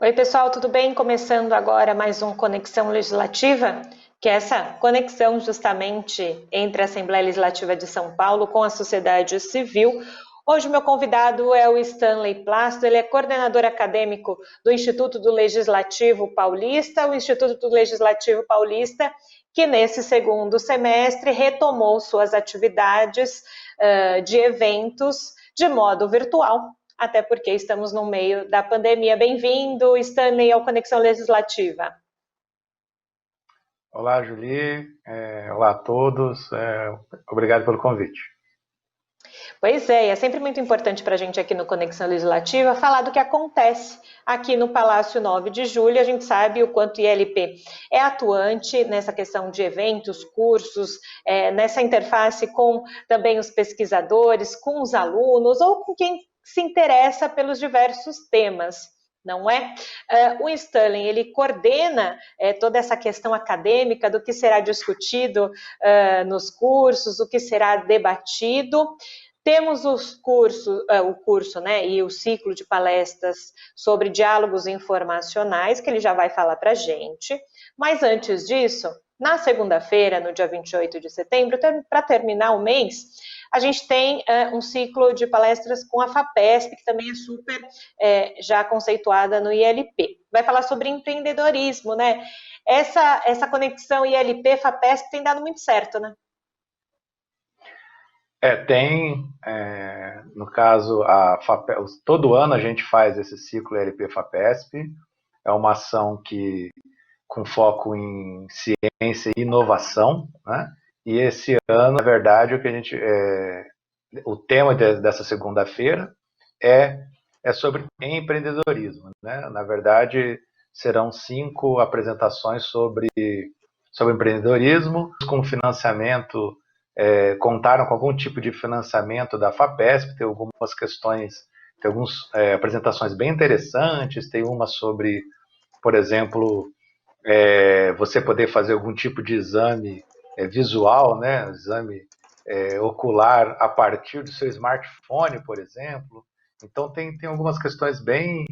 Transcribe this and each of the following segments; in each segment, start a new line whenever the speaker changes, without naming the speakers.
Oi, pessoal, tudo bem? Começando agora mais um Conexão Legislativa, que é essa conexão justamente entre a Assembleia Legislativa de São Paulo com a sociedade civil. Hoje o meu convidado é o Stanley Plasto, ele é coordenador acadêmico do Instituto do Legislativo Paulista, o Instituto do Legislativo Paulista, que nesse segundo semestre retomou suas atividades de eventos de modo virtual, até porque estamos no meio da pandemia. Bem-vindo, Stanley, ao Conexão Legislativa.
Olá, Julie. Olá a todos. Obrigado pelo convite.
Pois é sempre muito importante para a gente aqui no Conexão Legislativa falar do que acontece aqui no Palácio 9 de Julho. A gente sabe o quanto o ILP é atuante nessa questão de eventos, cursos, nessa interface com também os pesquisadores, com os alunos ou com quem se interessa pelos diversos temas. Não é? O Stanley, ele coordena toda essa questão acadêmica do que será discutido nos cursos, o que será debatido. Temos o curso, né, e o ciclo de palestras sobre diálogos informacionais, que ele já vai falar para a gente. Mas antes disso, na segunda-feira, no dia 28 de setembro, para terminar o mês, a gente tem um ciclo de palestras com a FAPESP, que também é super já conceituada no ILP. Vai falar sobre empreendedorismo, né? Essa conexão ILP-FAPESP tem dado muito certo, né?
No caso, todo ano a gente faz esse ciclo ILP-FAPESP. É uma ação com foco em ciência e inovação, né? E esse ano, na verdade, o tema dessa segunda-feira é sobre empreendedorismo, né? Na verdade, serão 5 apresentações sobre empreendedorismo, com financiamento, contaram com algum tipo de financiamento da FAPESP, tem algumas questões, tem algumas apresentações bem interessantes, tem uma sobre, por exemplo, você poder fazer algum tipo de exame visual, né? Exame ocular a partir do seu smartphone, por exemplo. Então tem algumas questões bem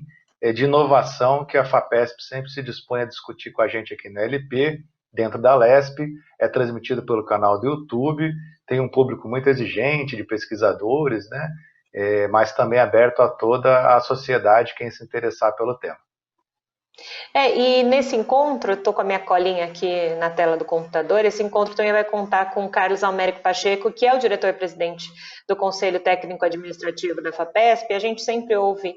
de inovação que a FAPESP sempre se dispõe a discutir com a gente aqui na LP, dentro da LESP, é transmitido pelo canal do YouTube, tem um público muito exigente de pesquisadores, né? Mas também aberto a toda a sociedade, quem se interessar pelo tema.
E nesse encontro, estou com a minha colinha aqui na tela do computador, esse encontro também vai contar com o Carlos Almérico Pacheco, que é o diretor-presidente do Conselho Técnico Administrativo da FAPESP. A gente sempre ouve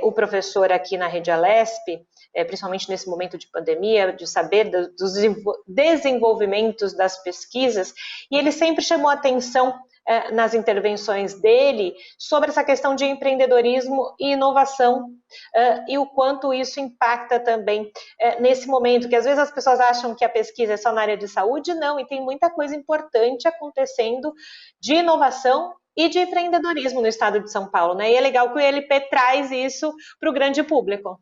o professor aqui na Rede Alesp, principalmente nesse momento de pandemia, de saber dos desenvolvimentos das pesquisas, e ele sempre chamou a atenção nas intervenções dele sobre essa questão de empreendedorismo e inovação e o quanto isso impacta também nesse momento, que às vezes as pessoas acham que a pesquisa é só na área de saúde, não, e tem muita coisa importante acontecendo de inovação e de empreendedorismo no estado de São Paulo, né? E é legal que o ILP traz isso para o grande público.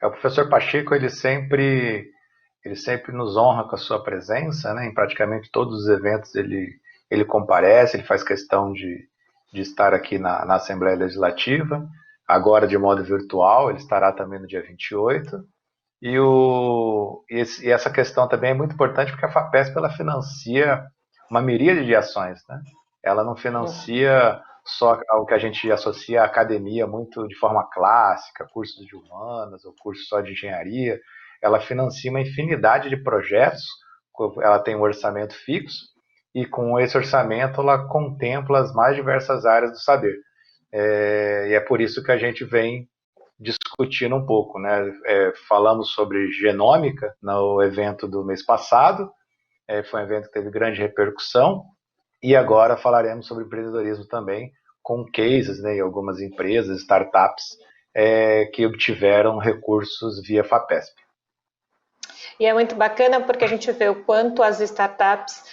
O professor Pacheco, ele sempre nos honra com a sua presença, né? Em praticamente todos os eventos ele comparece, ele faz questão de estar aqui na Assembleia Legislativa, agora de modo virtual, ele estará também no dia 28. E essa questão também é muito importante porque a FAPESP ela financia uma miríade de ações, né? Ela não financia só o que a gente associa à academia muito de forma clássica, cursos de humanas ou cursos só de engenharia. Ela financia uma infinidade de projetos, ela tem um orçamento fixo, e com esse orçamento ela contempla as mais diversas áreas do saber. E é por isso que a gente vem discutindo um pouco, né? Falamos sobre genômica no evento do mês passado, foi um evento que teve grande repercussão, e agora falaremos sobre empreendedorismo também, com cases, né, e algumas empresas, startups, que obtiveram recursos via FAPESP.
E é muito bacana porque a gente vê o quanto as startups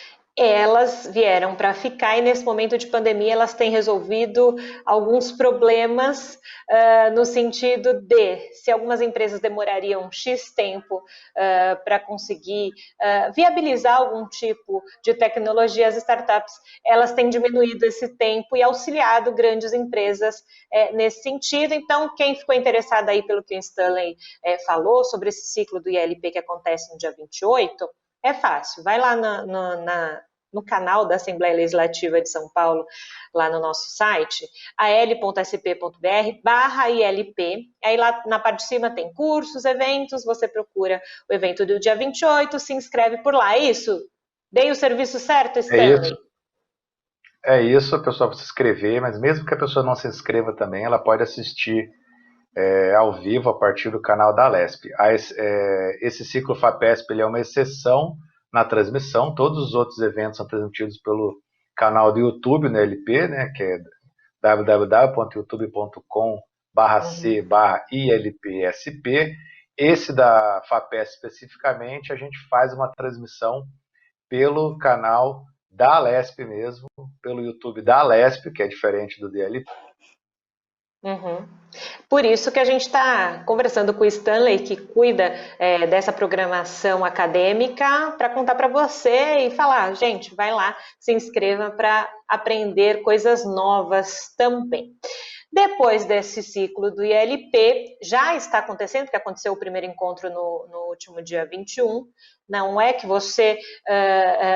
elas vieram para ficar e nesse momento de pandemia elas têm resolvido alguns problemas no sentido de se algumas empresas demorariam X tempo para conseguir viabilizar algum tipo de tecnologia, as startups elas têm diminuído esse tempo e auxiliado grandes empresas nesse sentido. Então, quem ficou interessado aí pelo que o Stanley falou sobre esse ciclo do ILP que acontece no dia 28, é fácil, vai lá no canal da Assembleia Legislativa de São Paulo, lá no nosso site, al.sp.br/ILP, aí lá na parte de cima tem cursos, eventos, você procura o evento do dia 28, se inscreve por lá, é isso? Dei o serviço certo, Stanley?
É isso, a pessoa precisa se inscrever, mas mesmo que a pessoa não se inscreva também, ela pode assistir ao vivo a partir do canal da Alesp. Esse ciclo FAPESP ele é uma exceção na transmissão, todos os outros eventos são transmitidos pelo canal do YouTube no LP, né, que é www.youtube.com/c/ILPSP. Esse da FAPESP especificamente, a gente faz uma transmissão pelo canal da Alesp mesmo, pelo YouTube da Alesp, que é diferente do DLP.
Uhum. Por isso que a gente está conversando com o Stanley, que cuida dessa programação acadêmica, para contar para você e falar, gente, vai lá, se inscreva para aprender coisas novas também. Depois desse ciclo do ILP, já está acontecendo, que aconteceu o primeiro encontro no último dia 21, não é que você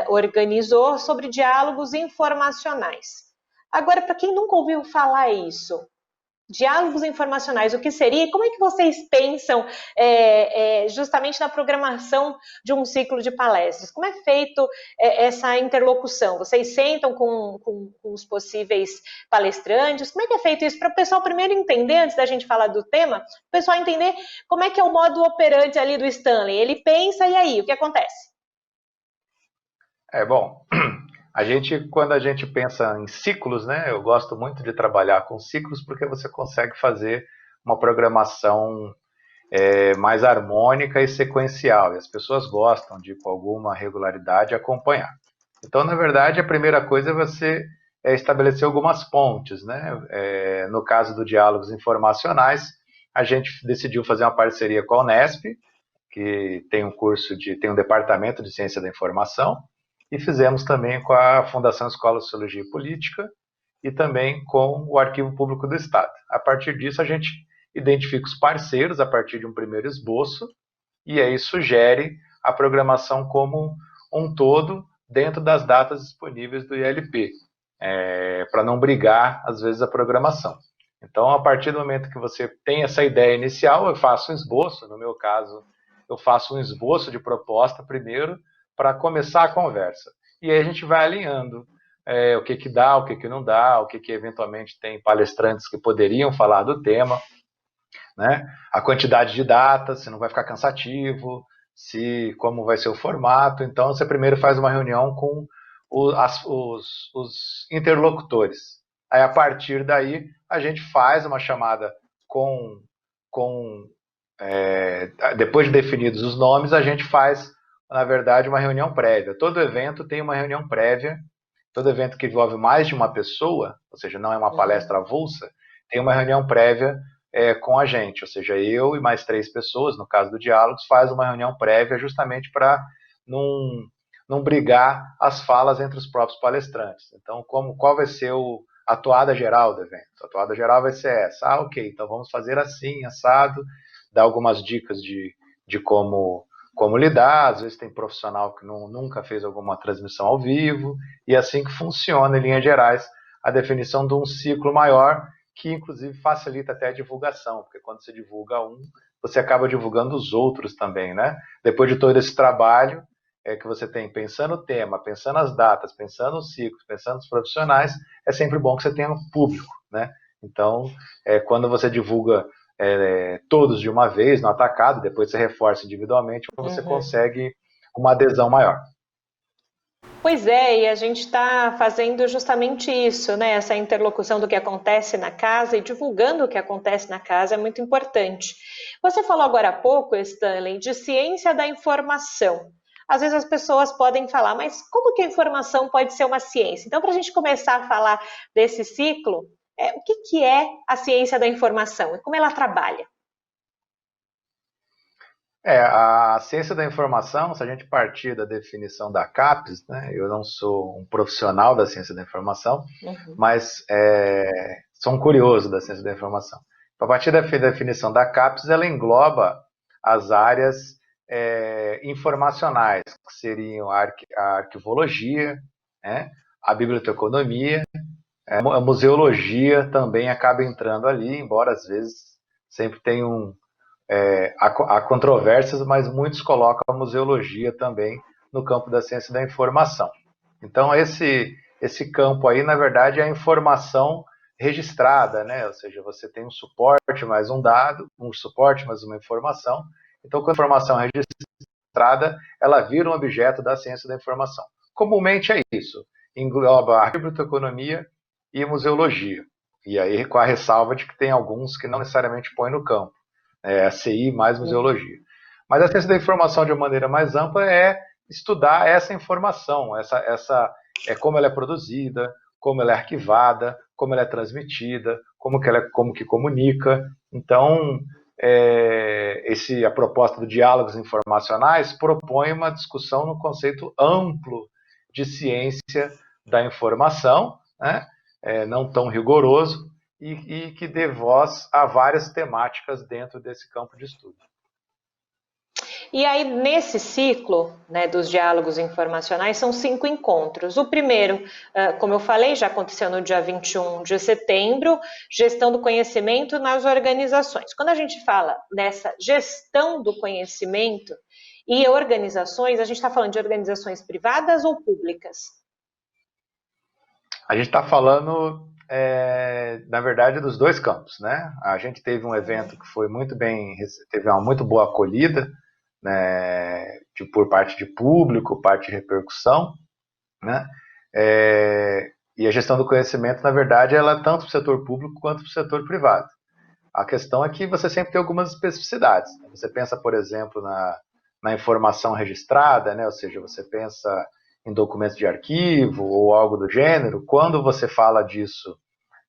organizou sobre diálogos informacionais. Agora, para quem nunca ouviu falar isso, diálogos informacionais, o que seria? Como é que vocês pensam justamente na programação de um ciclo de palestras? Como é feito essa interlocução? Vocês sentam com os possíveis palestrantes? Como é que é feito isso? Para o pessoal primeiro entender, antes da gente falar do tema, o pessoal entender como é que é o modo operante ali do Stanley. Ele pensa e aí, o que acontece?
Bom, quando a gente pensa em ciclos, né, eu gosto muito de trabalhar com ciclos porque você consegue fazer uma programação mais harmônica e sequencial, e as pessoas gostam de, com alguma regularidade, acompanhar. Então, na verdade, a primeira coisa é você estabelecer algumas pontes, né? No caso do Diálogos Informacionais, a gente decidiu fazer uma parceria com a Unesp, que tem tem um departamento de Ciência da Informação, e fizemos também com a Fundação Escola de Sociologia e Política e também com o Arquivo Público do Estado. A partir disso, a gente identifica os parceiros a partir de um primeiro esboço e aí sugere a programação como um todo dentro das datas disponíveis do ILP, para não brigar, às vezes, a programação. Então, a partir do momento que você tem essa ideia inicial, eu faço um esboço, no meu caso, eu faço um esboço de proposta primeiro, para começar a conversa. E aí a gente vai alinhando o que dá, o que não dá, o que eventualmente tem palestrantes que poderiam falar do tema, né? A quantidade de datas, se não vai ficar cansativo, como vai ser o formato. Então, você primeiro faz uma reunião com os interlocutores. Aí, a partir daí, a gente faz uma chamada depois de definidos os nomes, a gente faz na verdade, uma reunião prévia. Todo evento tem uma reunião prévia, todo evento que envolve mais de uma pessoa, ou seja, não é uma palestra avulsa, tem uma reunião prévia com a gente, ou seja, eu e mais 3 pessoas, no caso do Diálogos, faz uma reunião prévia justamente para não brigar as falas entre os próprios palestrantes. Então, qual vai ser a toada geral do evento? A toada geral vai ser essa. Ok, então vamos fazer assim, assado, dar algumas dicas de como lidar, às vezes tem profissional que nunca fez alguma transmissão ao vivo, e assim que funciona, em linhas gerais, a definição de um ciclo maior, que inclusive facilita até a divulgação, porque quando você divulga você acaba divulgando os outros também, né? Depois de todo esse trabalho que você tem, pensando o tema, pensando as datas, pensando os ciclos, pensando os profissionais, é sempre bom que você tenha um público, né? Então, quando você divulga todos de uma vez, no atacado, depois você reforça individualmente, você consegue uma adesão maior.
Pois é, e a gente está fazendo justamente isso, né? Essa interlocução do que acontece na casa e divulgando o que acontece na casa é muito importante. Você falou agora há pouco, Stanley, de ciência da informação. às vezes as pessoas podem falar, mas como que a informação pode ser uma ciência? Então, para a gente começar a falar desse ciclo, o que é a ciência da informação e como ela trabalha?
A ciência da informação, se a gente partir da definição da CAPES, né, eu não sou um profissional da ciência da informação, mas sou um curioso da ciência da informação. A partir da definição da CAPES, ela engloba as áreas informacionais, que seriam a arquivologia, né, a biblioteconomia, a museologia também acaba entrando ali, embora às vezes sempre tenha há controvérsias, mas muitos colocam a museologia também no campo da ciência da informação. Então, esse campo aí, na verdade, é a informação registrada, né? Ou seja, você tem um suporte mais um dado, um suporte mais uma informação. Então, com a informação registrada, ela vira um objeto da ciência da informação. Comumente é isso. Engloba a biblioteconomia e museologia. E aí, com a ressalva de que tem alguns que não necessariamente põem no campo. A CI mais museologia. Mas a ciência da informação, de uma maneira mais ampla, é estudar essa informação, como ela é produzida, como ela é arquivada, como ela é transmitida, como que comunica. Então, a proposta do Diálogos Informacionais propõe uma discussão no conceito amplo de ciência da informação, né? Não tão rigoroso, e que dê voz a várias temáticas dentro desse campo de estudo.
E aí, nesse ciclo, né, dos diálogos informacionais, são 5 encontros. O primeiro, como eu falei, já aconteceu no dia 21 de setembro, gestão do conhecimento nas organizações. Quando a gente fala dessa gestão do conhecimento e organizações, a gente está falando de organizações privadas ou públicas?
A gente está falando, na verdade, dos dois campos, né? A gente teve um evento que foi teve uma muito boa acolhida, né, por parte de público, parte de repercussão, né? E a gestão do conhecimento, na verdade, ela é tanto para o setor público quanto para o setor privado. A questão é que você sempre tem algumas especificidades. Você pensa, por exemplo, na informação registrada, né? Ou seja, você pensa em documentos de arquivo ou algo do gênero. Quando você fala disso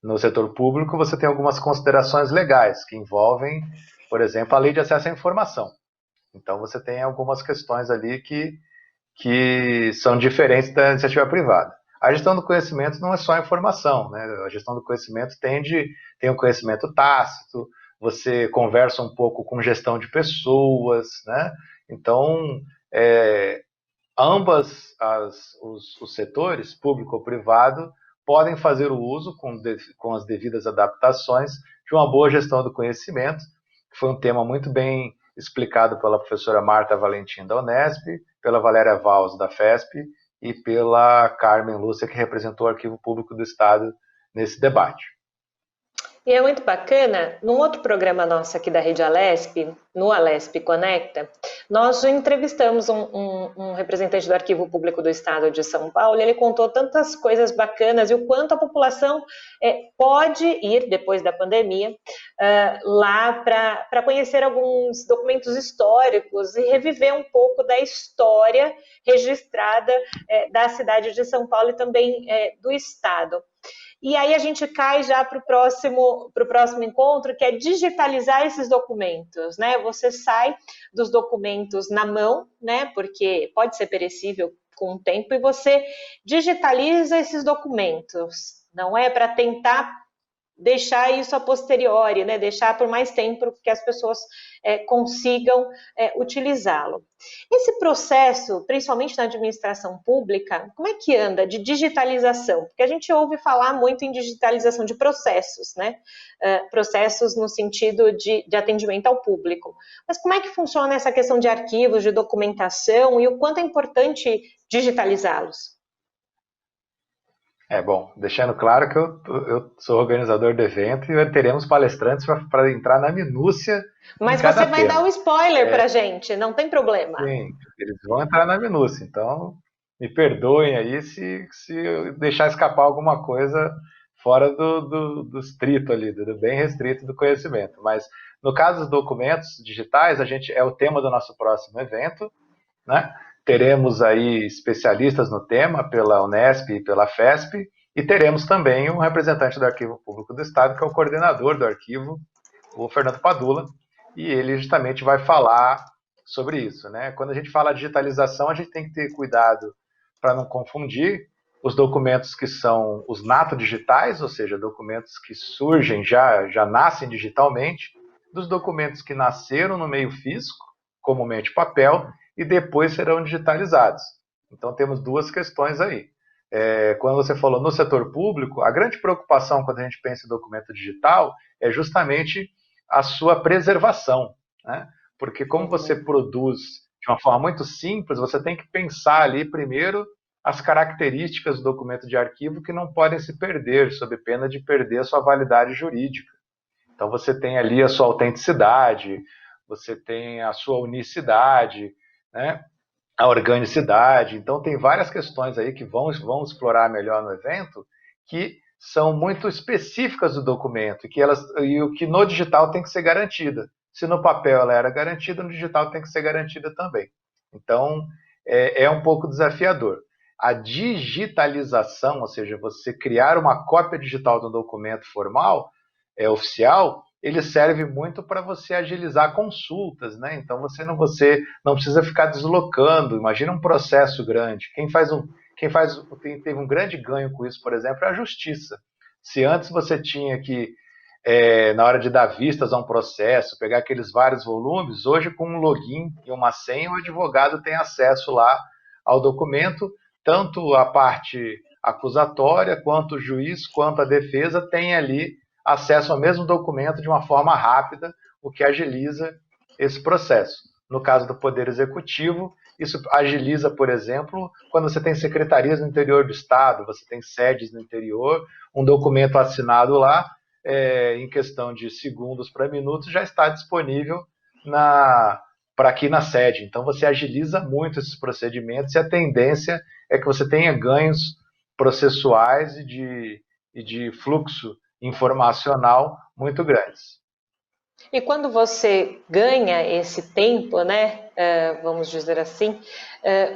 no setor público, você tem algumas considerações legais que envolvem, por exemplo, a lei de acesso à informação. Então, você tem algumas questões ali que são diferentes da iniciativa privada. A gestão do conhecimento não é só informação, né? A gestão do conhecimento tem o conhecimento tácito, você conversa um pouco com gestão de pessoas, né? Então, ambas os setores, público ou privado, podem fazer o uso com as devidas adaptações de uma boa gestão do conhecimento, que foi um tema muito bem explicado pela professora Marta Valentim da Unesp, pela Valéria Valls da FESP e pela Carmen Lúcia, que representou o Arquivo Público do Estado nesse debate.
E é muito bacana, num outro programa nosso aqui da Rede Alesp, no Alesp Conecta, nós entrevistamos um representante do Arquivo Público do Estado de São Paulo, e ele contou tantas coisas bacanas e o quanto a população pode ir, depois da pandemia, lá para conhecer alguns documentos históricos e reviver um pouco da história registrada da cidade de São Paulo e também do Estado. E aí a gente cai já para o próximo encontro, que é digitalizar esses documentos, né? Você sai dos documentos na mão, né? Porque pode ser perecível com o tempo, e você digitaliza esses documentos. Não é para tentar deixar isso a posteriori, né? Deixar por mais tempo que as pessoas consigam utilizá-lo. Esse processo, principalmente na administração pública, como é que anda de digitalização? Porque a gente ouve falar muito em digitalização de processos, né? Processos no sentido de atendimento ao público. Mas como é que funciona essa questão de arquivos, de documentação e o quanto é importante digitalizá-los?
Bom, deixando claro que eu sou organizador do evento e teremos palestrantes para entrar na minúcia.
Mas você vai dar um spoiler para a gente, não tem problema.
Sim, eles vão entrar na minúcia, então me perdoem aí se eu deixar escapar alguma coisa fora do estrito ali, do bem restrito do conhecimento. Mas no caso dos documentos digitais, é o tema do nosso próximo evento, né? teremos aí especialistas no tema pela Unesp e pela FESP, e teremos também um representante do Arquivo Público do Estado, que é o coordenador do arquivo, o Fernando Padula, e ele justamente vai falar sobre isso, né? Quando a gente fala digitalização, a gente tem que ter cuidado para não confundir os documentos que são os nato-digitais, ou seja, documentos que surgem, já nascem digitalmente, dos documentos que nasceram no meio físico, comumente papel, e depois serão digitalizados. Então temos duas questões aí. Quando você falou no setor público, a grande preocupação quando a gente pensa em documento digital é justamente a sua preservação, né? Porque como você produz de uma forma muito simples, você tem que pensar ali primeiro as características do documento de arquivo que não podem se perder, sob pena de perder a sua validade jurídica. Então você tem ali a sua autenticidade, você tem a sua unicidade, né? A organicidade. Então tem várias questões aí que vão explorar melhor no evento, que são muito específicas do documento e o que no digital tem que ser garantida. Se no papel ela era garantida, no digital tem que ser garantida também. Então é um pouco desafiador. A digitalização, ou seja, você criar uma cópia digital do documento formal, oficial, ele serve muito para você agilizar consultas, né? Então você não precisa ficar deslocando. Imagina um processo grande. Teve um grande ganho com isso, por exemplo, é a justiça. Se antes você tinha que, na hora de dar vistas a um processo, pegar aqueles vários volumes, hoje com um login e uma senha, o advogado tem acesso lá ao documento, tanto a parte acusatória, quanto o juiz, quanto a defesa tem ali acesso ao mesmo documento de uma forma rápida, o que agiliza esse processo. No caso do Poder Executivo, isso agiliza, por exemplo, quando você tem secretarias no interior do Estado, você tem sedes no interior, um documento assinado lá, em questão de segundos para minutos, já está disponível para aqui na sede. Então você agiliza muito esses procedimentos e a tendência é que você tenha ganhos processuais e de fluxo informacional muito grandes.
E quando você ganha esse tempo, né, vamos dizer assim,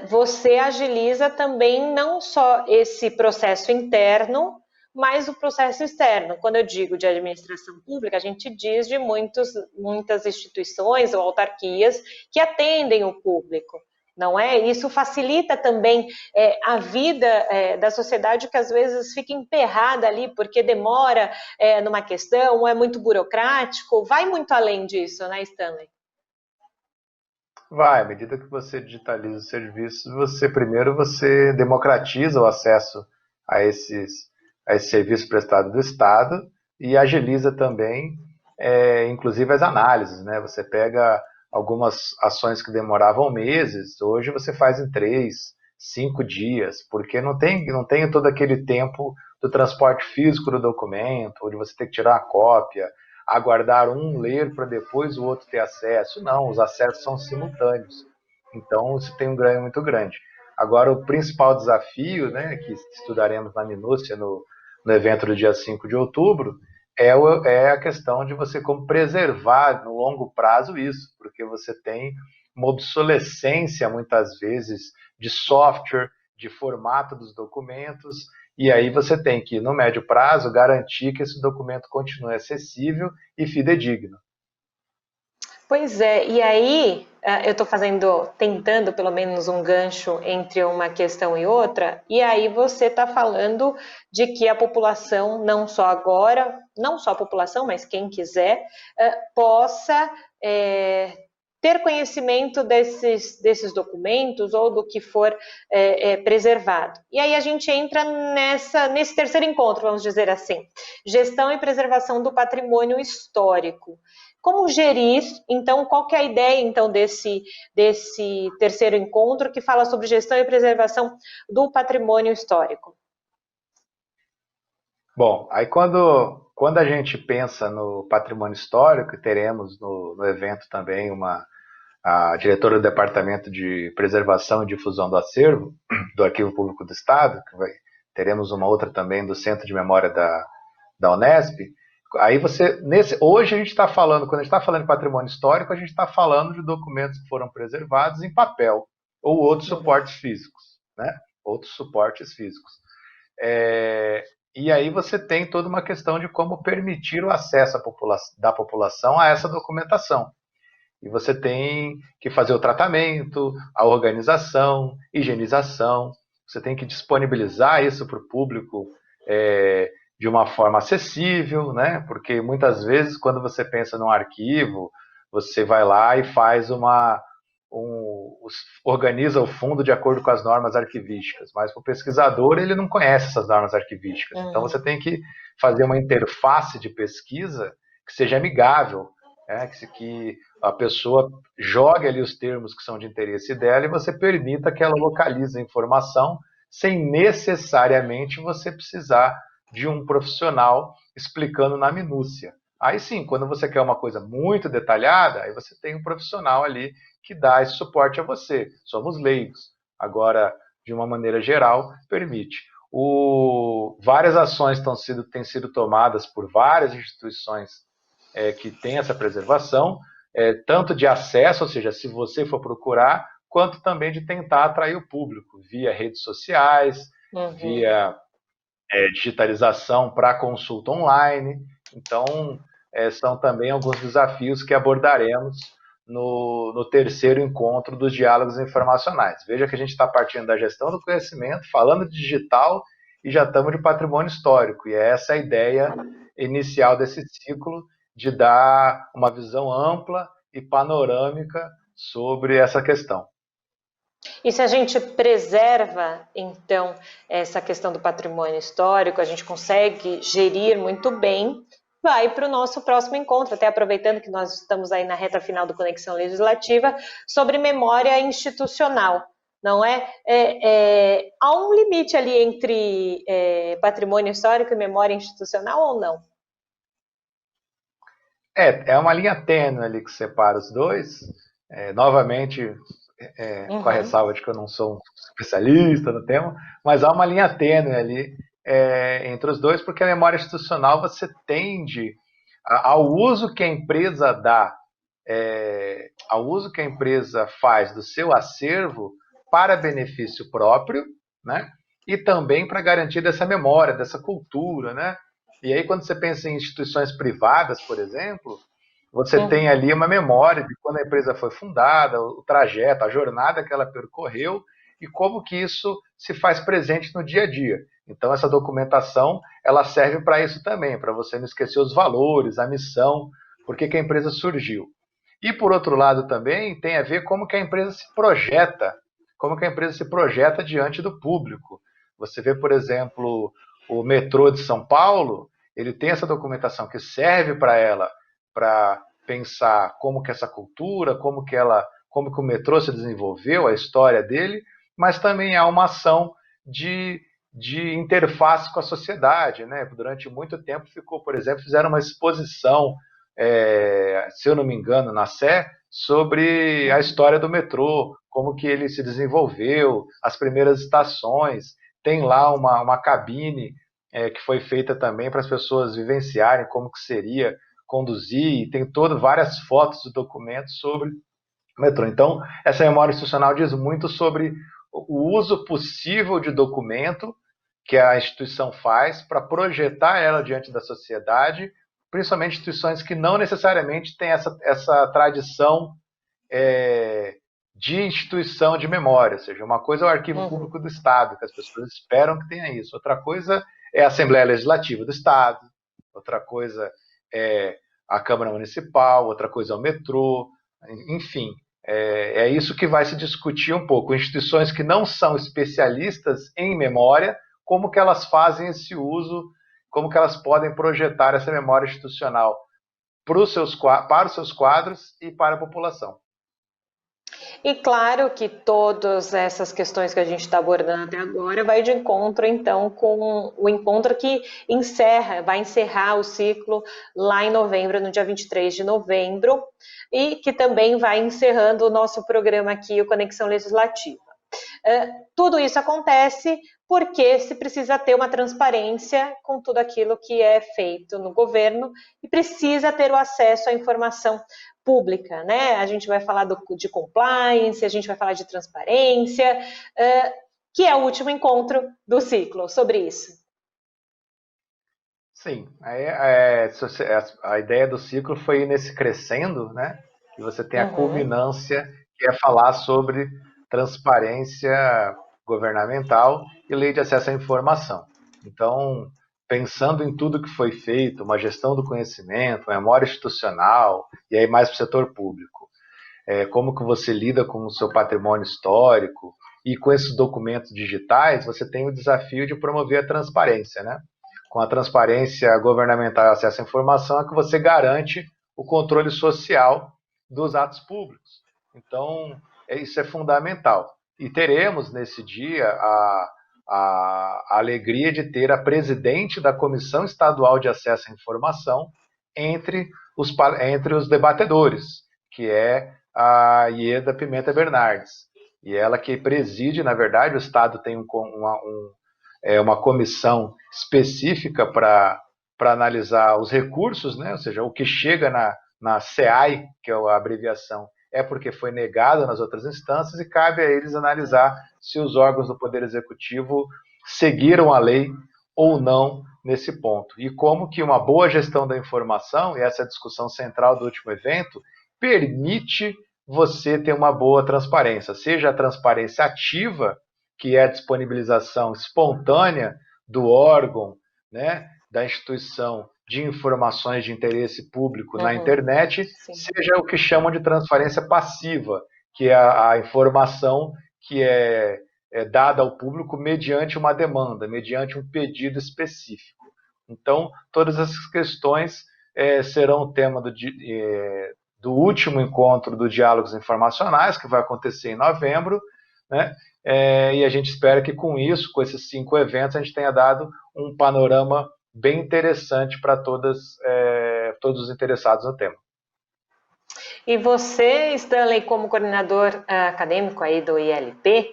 você agiliza também não só esse processo interno, mas o processo externo. Quando eu digo de administração pública, a gente diz de muitas instituições ou autarquias que atendem o público. Não é? Isso facilita também a vida da sociedade, que às vezes fica emperrada ali porque demora numa questão, ou é muito burocrático, vai muito além disso, né, Stanley?
Vai, à medida que você digitaliza os serviços, primeiro você democratiza o acesso a esse serviço prestado do Estado e agiliza também, inclusive, as análises, né? Você pega algumas ações que demoravam meses, hoje você faz em 3, 5 dias, porque não tem todo aquele tempo do transporte físico do documento, onde você tem que tirar a cópia, aguardar um ler para depois o outro ter acesso. Não, os acessos são simultâneos. Então isso tem um ganho muito grande. Agora, o principal desafio, né, que estudaremos na minúcia no evento do dia 5 de outubro, é a questão de você como preservar no longo prazo isso, porque você tem uma obsolescência, muitas vezes, de software, de formato dos documentos, e aí você tem que, no médio prazo, garantir que esse documento continue acessível e fidedigno.
Pois é, e aí eu estou tentando pelo menos um gancho entre uma questão e outra, e aí você está falando de que a população, não só agora, não só a população, mas quem quiser, possa ter conhecimento desses documentos ou do que for preservado. E aí a gente entra nesse terceiro encontro, vamos dizer assim, gestão e preservação do patrimônio histórico. Como gerir, então, qual que é a ideia, então, desse terceiro encontro que fala sobre gestão e preservação do patrimônio histórico?
Bom, aí quando a gente pensa no patrimônio histórico, teremos no evento também a diretora do Departamento de Preservação e Difusão do Acervo, do Arquivo Público do Estado, teremos uma outra também do Centro de Memória da Unesp. Aí hoje a gente está falando, quando a gente está falando de patrimônio histórico, a gente está falando de documentos que foram preservados em papel. ou outros suportes físicos, né? Outros suportes físicos. E aí você tem toda uma questão de como permitir o acesso da população a essa documentação. E você tem que fazer o tratamento, a organização, higienização. Você tem que disponibilizar isso para o público de uma forma acessível, né? Porque muitas vezes, quando você pensa num arquivo, você vai lá e faz organiza o fundo de acordo com as normas arquivísticas. Mas o pesquisador, ele não conhece essas normas arquivísticas. Então você tem que fazer uma interface de pesquisa que seja amigável, que a pessoa jogue ali os termos que são de interesse dela e você permita que ela localize a informação sem necessariamente você precisar de um profissional explicando na minúcia. Aí sim, quando você quer uma coisa muito detalhada, aí você tem um profissional ali que dá esse suporte a você. Somos leigos. Agora, de uma maneira geral, permite. Várias ações têm sido tomadas por várias instituições que têm essa preservação, tanto de acesso, ou seja, se você for procurar, quanto também de tentar atrair o público via redes sociais, via digitalização para consulta online. Então, são também alguns desafios que abordaremos no terceiro encontro dos diálogos informacionais. Veja que a gente está partindo da gestão do conhecimento, falando de digital e já estamos de patrimônio histórico. E é essa a ideia inicial desse ciclo, de dar uma visão ampla e panorâmica sobre essa questão.
E se a gente preserva, então, essa questão do patrimônio histórico, a gente consegue gerir muito bem, vai para o nosso próximo encontro, até aproveitando que nós estamos aí na reta final do Conexão Legislativa, sobre memória institucional, não é? Há um limite ali entre patrimônio histórico e memória institucional ou não?
É uma linha tênue ali que separa os dois. Novamente, com a ressalva de que eu não sou um especialista no tema, mas há uma linha tênue ali entre os dois, porque a memória institucional você tende ao uso que a empresa dá, ao uso que a empresa faz do seu acervo para benefício próprio, né? E também para garantir dessa memória, dessa cultura, né? E aí, quando você pensa em instituições privadas, por exemplo, você tem ali uma memória de quando a empresa foi fundada, o trajeto, a jornada que ela percorreu e como que isso se faz presente no dia a dia. Então, essa documentação, ela serve para isso também, para você não esquecer os valores, a missão, por que a empresa surgiu. E, por outro lado, também tem a ver como que a empresa se projeta, como que a empresa se projeta diante do público. Você vê, por exemplo, o metrô de São Paulo, ele tem essa documentação que serve para ela, para pensar como que essa cultura, como que o metrô se desenvolveu, a história dele, mas também há uma ação de interface com a sociedade, né? Durante muito tempo por exemplo, fizeram uma exposição, se eu não me engano, na Sé, sobre a história do metrô, como que ele se desenvolveu, as primeiras estações. Tem lá uma cabine que foi feita também para as pessoas vivenciarem como que seria conduzir, e tem várias fotos e documentos sobre o metrô. Então, essa memória institucional diz muito sobre o uso possível de documento que a instituição faz para projetar ela diante da sociedade, principalmente instituições que não necessariamente têm essa tradição de instituição de memória. Ou seja, uma coisa é o Arquivo Público do Estado, que as pessoas esperam que tenha isso. Outra coisa é a Assembleia Legislativa do Estado. Outra coisa é a Câmara Municipal, outra coisa é o metrô, enfim, é isso que vai se discutir um pouco. Instituições que não são especialistas em memória, como que elas fazem esse uso, como que elas podem projetar essa memória institucional para os seus quadros e para a população.
E claro que todas essas questões que a gente está abordando até agora vai de encontro, então, com o encontro que vai encerrar o ciclo lá em novembro, no dia 23 de novembro, e que também vai encerrando o nosso programa aqui, o Conexão Legislativa. Tudo isso acontece porque se precisa ter uma transparência com tudo aquilo que é feito no governo e precisa ter o acesso à informação pública, né? A gente vai falar de compliance, a gente vai falar de transparência, que é o último encontro do ciclo, sobre isso.
Sim, a ideia do ciclo foi ir nesse crescendo, né? Que você tem a culminância, que é falar sobre transparência governamental e lei de acesso à informação. Então, pensando em tudo que foi feito, uma gestão do conhecimento, memória institucional, e aí mais para o setor público, como que você lida com o seu patrimônio histórico, e com esses documentos digitais, você tem o desafio de promover a transparência, né? Com a transparência governamental e acesso à informação é que você garante o controle social dos atos públicos. Então, isso é fundamental. E teremos nesse dia a alegria de ter a presidente da Comissão Estadual de Acesso à Informação entre os debatedores, que é a Ieda Pimenta Bernardes. E ela que preside, na verdade, o Estado tem uma comissão específica para analisar os recursos, né? Ou seja, o que chega na CEAI, que é a abreviação, é porque foi negado nas outras instâncias e cabe a eles analisar se os órgãos do Poder Executivo seguiram a lei ou não nesse ponto. E como que uma boa gestão da informação, e essa é a discussão central do último evento, permite você ter uma boa transparência, seja a transparência ativa, que é a disponibilização espontânea do órgão, né, da instituição de informações de interesse público na internet, seja o que chamam de transparência passiva, que é a informação que é dada ao público mediante uma demanda, mediante um pedido específico. Então, todas essas questões serão tema do último encontro do Diálogos Informacionais, que vai acontecer em novembro, né? E a gente espera que com isso, com esses 5 eventos, a gente tenha dado um panorama bem interessante para todos os interessados no tema.
E você, Stanley, como coordenador acadêmico aí do ILP,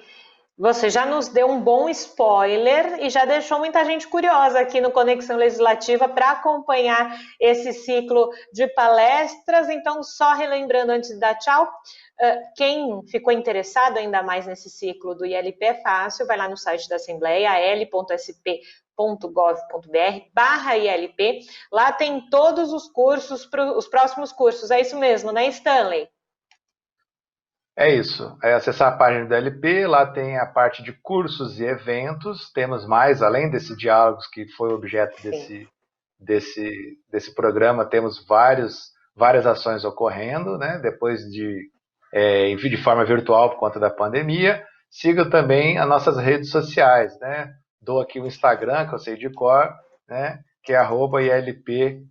você já nos deu um bom spoiler e já deixou muita gente curiosa aqui no Conexão Legislativa para acompanhar esse ciclo de palestras. Então, só relembrando antes de dar tchau, quem ficou interessado ainda mais nesse ciclo do ILP é fácil, vai lá no site da Assembleia, al.sp.gov.br/ILP. Lá tem todos os cursos, os próximos cursos. É isso mesmo, né, Stanley?
É isso, é acessar a página do LP, lá tem a parte de cursos e eventos, temos mais, além desse diálogos que foi objeto desse programa, temos várias ações ocorrendo, né, depois de forma virtual por conta da pandemia. Siga também as nossas redes sociais, né, dou aqui o Instagram, que eu sei de cor, né, que é @ilpsp,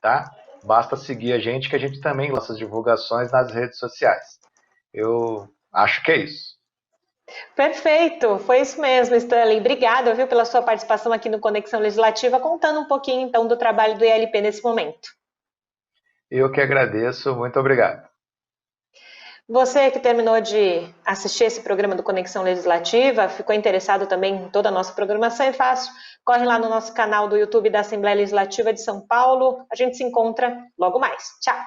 tá? Basta seguir a gente, que a gente também lança as divulgações nas redes sociais. Eu acho que é isso.
Perfeito, foi isso mesmo, Stanley. Obrigada, viu, pela sua participação aqui no Conexão Legislativa, contando um pouquinho, então, do trabalho do ILP nesse momento.
Eu que agradeço, muito obrigado.
Você que terminou de assistir esse programa do Conexão Legislativa, ficou interessado também em toda a nossa programação, é fácil, corre lá no nosso canal do YouTube da Assembleia Legislativa de São Paulo, a gente se encontra logo mais. Tchau!